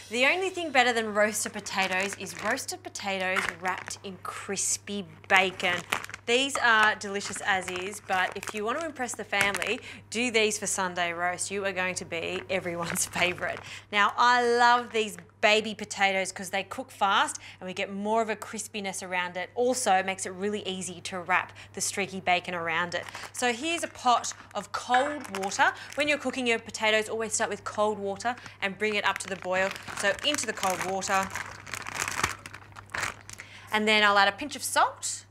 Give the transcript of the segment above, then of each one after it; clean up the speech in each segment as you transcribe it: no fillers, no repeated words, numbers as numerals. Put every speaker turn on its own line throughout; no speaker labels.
The only thing better than roasted potatoes is roasted potatoes wrapped in crispy bacon. These are delicious as is, but if you want to impress the family, do these for Sunday roast. You are going to be everyone's favourite. Now, I love these baby potatoes because they cook fast and we get more of a crispiness around it. Also, it makes it really easy to wrap the streaky bacon around it. So here's a pot of cold water. When you're cooking your potatoes, always start with cold water and bring it up to the boil. So into the cold water. And then I'll add a pinch of salt.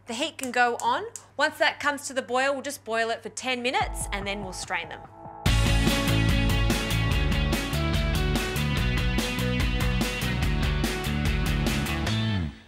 The heat can go on. Once that comes to the boil, we'll just boil it for 10 minutes and then we'll strain them.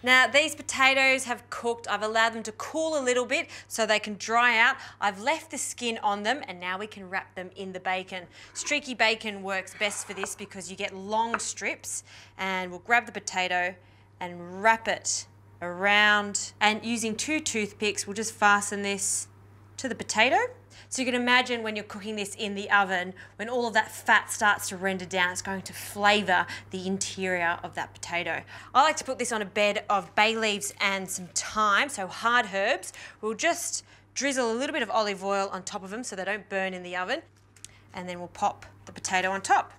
Now, these potatoes have cooked. I've allowed them to cool a little bit so they can dry out. I've left the skin on them and now we can wrap them in the bacon. Streaky bacon works best for this because you get long strips, and we'll grab the potato and wrap it around, and using 2 toothpicks, we'll just fasten this to the potato. So you can imagine when you're cooking this in the oven, when all of that fat starts to render down, it's going to flavour the interior of that potato. I like to put this on a bed of bay leaves and some thyme, so hard herbs. We'll just drizzle a little bit of olive oil on top of them so they don't burn in the oven, and then we'll pop the potato on top.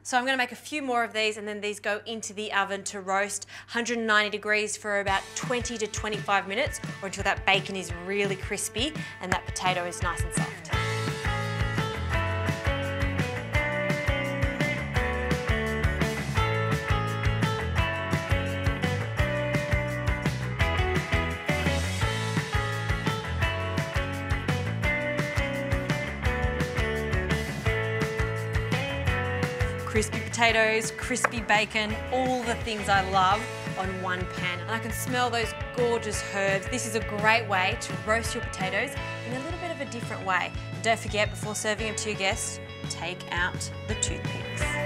So I'm going to make a few more of these, and then these go into the oven to roast 190 degrees for about 20 to 25 minutes, or until that bacon is really crispy and that potato is nice and soft. Crispy potatoes, crispy bacon, all the things I love on one pan. And I can smell those gorgeous herbs. This is a great way to roast your potatoes in a little bit of a different way. And don't forget, before serving them to your guests, take out the toothpicks.